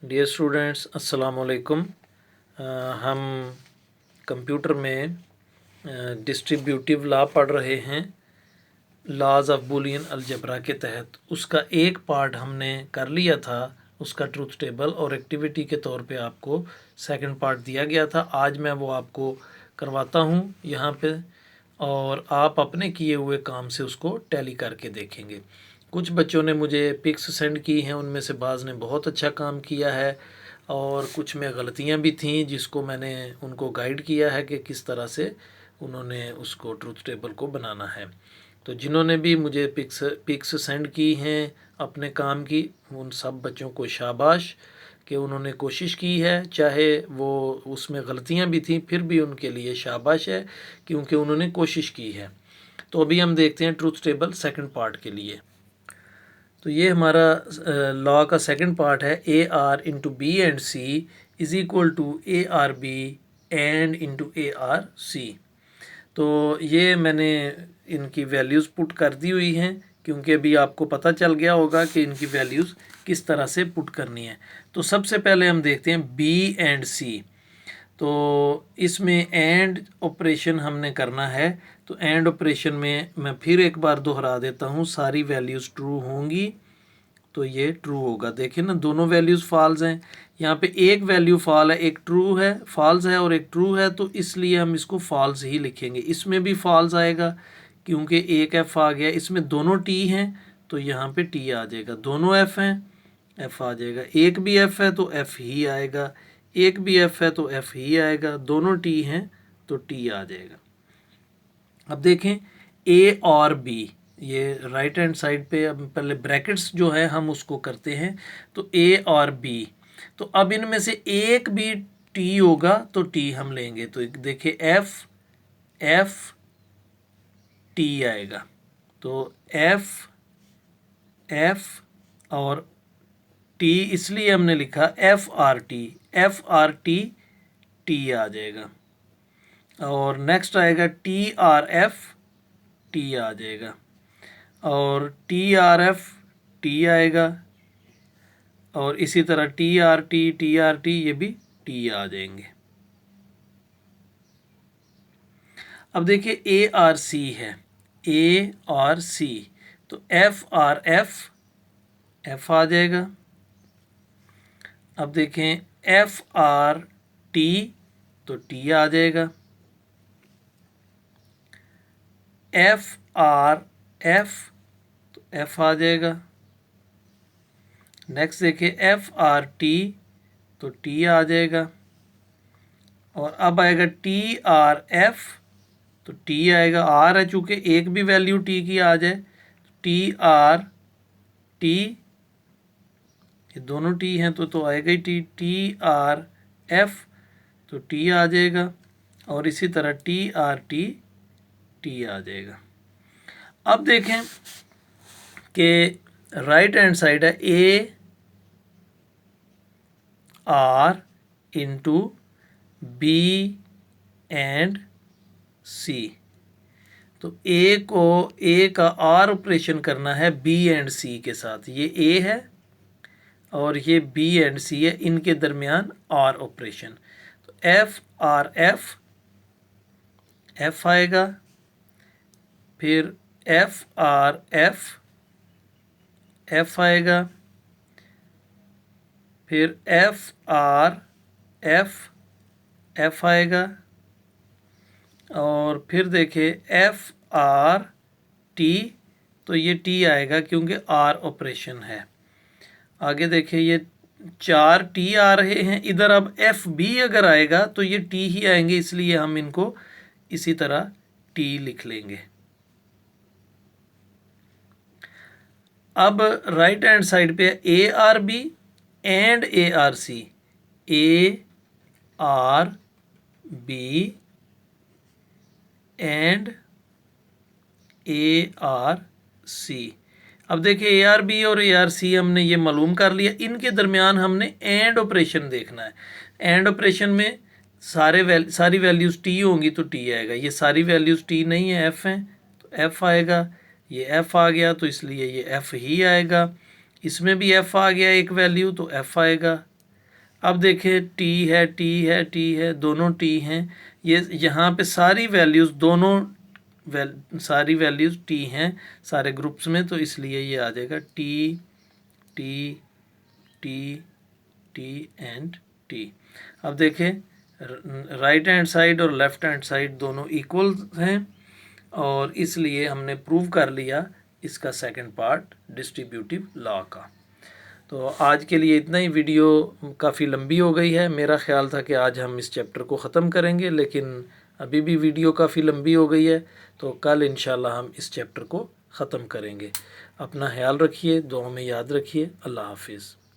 Dear students, अस्सलाम वालेकुम। हम कंप्यूटर में डिस्ट्रीब्यूटिव लॉ पढ़ रहे हैं, लॉज ऑफ बूलियन अलजेब्रा के तहत। उसका एक पार्ट हमने कर लिया था, उसका ट्रूथ टेबल, और एक्टिविटी के तौर पे आपको सेकंड पार्ट दिया गया था। आज मैं वो आपको करवाता हूँ यहाँ पे, और आप अपने किए हुए काम से उसको टैली करके देखेंगे। कुछ बच्चों ने मुझे पिक्स सेंड की हैं, उनमें से बाज़ ने बहुत अच्छा काम किया है और कुछ में गलतियां भी थीं, जिसको मैंने उनको गाइड किया है कि किस तरह से उन्होंने उसको ट्रूथ टेबल को बनाना है। तो जिन्होंने भी मुझे पिक्स सेंड की हैं अपने काम की, उन सब बच्चों को शाबाश कि उन्होंने कोशिश की है। चाहे वो उसमें गलतियां भी थीं, फिर भी उनके लिए शाबाश है, क्योंकि उन्होंने कोशिश की है। तो अभी हम देखते हैं ट्रूथ टेबल सेकंड पार्ट के लिए। तो ये हमारा लॉ का सेकंड पार्ट है। A R into B and C is equal to A R B and into A R C. तो ये मैंने इनकी वैल्यूज़ पुट कर दी हुई हैं, क्योंकि अभी आपको पता चल गया होगा कि इनकी वैल्यूज़ किस तरह से पुट करनी है। तो सबसे पहले हम देखते हैं बी एंड सी। तो इसमें एंड ऑपरेशन हमने करना है। तो एंड ऑपरेशन में मैं फिर एक बार दोहरा देता हूँ, सारी वैल्यूज़ ट्रू होंगी तो ये ट्रू होगा। देखिए ना, दोनों वैल्यूज़ फॉल्स हैं। यहाँ पे एक वैल्यू फॉल है, एक ट्रू है, फॉल्स है और एक ट्रू है, तो इसलिए हम इसको फॉल्स ही लिखेंगे। इसमें भी फॉल्स आएगा क्योंकि एक एफ आ गया। इसमें दोनों टी हैं तो यहाँ पे टी आ जाएगा। दोनों एफ हैं, एफ आ जाएगा। एक भी एफ है तो एफ ही आएगा, एक भी एफ है तो एफ ही आएगा। दोनों टी हैं तो टी आ जाएगा। अब देखें ए और बी, ये राइट हैंड साइड पे अब पहले ब्रैकेट्स जो है हम उसको करते हैं। तो ए और बी, तो अब इनमें से एक भी टी होगा तो टी हम लेंगे। तो देखिए एफ एफ टी आएगा। तो एफ एफ और टी, इसलिए हमने लिखा F R T, F R T T आ जाएगा। और नेक्स्ट आएगा टी आर एफ टी आ जाएगा, और टी आर एफ टी आएगा, और इसी तरह टी आर टी ये भी टी आ जाएंगे। अब देखिए ए आर सी है, ए आर सी, तो एफ आर एफ एफ आ जाएगा। अब देखें एफ आर टी, तो टी आ जाएगा। एफ आर एफ, तो एफ आ जाएगा। नेक्स्ट देखिए एफ आर टी, तो टी आ जाएगा। और अब आएगा टी आर एफ, तो टी आएगा। आर है, चूँकि एक भी वैल्यू टी की आ जाए, टी आर टी, ये दोनों टी हैं तो आएगा ही टी। टी आर एफ, तो टी आ जाएगा, और इसी तरह टी आर टी टी आ जाएगा। अब देखें कि राइट हैंड साइड है A R into B and C. तो ए का आर ऑपरेशन करना है बी एंड सी के साथ। ये ए है और ये बी एंड सी है, इनके दरमियान आर ऑपरेशन। तो एफ आर एफ एफ आएगा, फिर एफ आर एफ एफ आएगा, फिर एफ आर एफ एफ आएगा, और फिर देखिए एफ आर टी, तो ये टी आएगा क्योंकि आर ऑपरेशन है। आगे देखिए ये 4 टी आ रहे हैं इधर। अब एफ बी अगर आएगा तो ये टी ही आएंगे, इसलिए हम इनको इसी तरह टी लिख लेंगे। अब राइट हैंड साइड पे A R B and A R C, A R B and A R C. अब देखिए ए आर बी और ए आर सी हमने ये मालूम कर लिया, इनके दरमियान हमने एंड ऑपरेशन देखना है। एंड ऑपरेशन में सारी वैल्यूज़ टी होंगी तो टी आएगा। ये सारी वैल्यूज़ टी नहीं है, एफ़ हैं, तो एफ़ आएगा। ये एफ़ आ गया तो इसलिए ये एफ़ ही आएगा। इसमें भी एफ़ आ गया एक वैल्यू, तो एफ़ आएगा। अब देखें टी है, टी है, टी है, दोनों टी हैं। ये यहाँ पे सारी वैल्यूज़ सारी वैल्यूज़ टी हैं सारे ग्रुप्स में, तो इसलिए ये आ जाएगा T T T T and T. अब देखें राइट हैंड साइड और लेफ़्ट हैंड साइड दोनों इक्वल हैं, और इसलिए हमने प्रूव कर लिया इसका सेकंड पार्ट डिस्ट्रीब्यूटिव लॉ का। तो आज के लिए इतना ही। वीडियो काफ़ी लंबी हो गई है। मेरा ख्याल था कि आज हम इस चैप्टर को ख़त्म करेंगे, लेकिन अभी भी वीडियो काफ़ी लंबी हो गई है, तो कल इंशाल्लाह हम इस चैप्टर को ख़त्म करेंगे। अपना ख्याल रखिए, दुआ में याद रखिए। अल्लाह हाफिज़।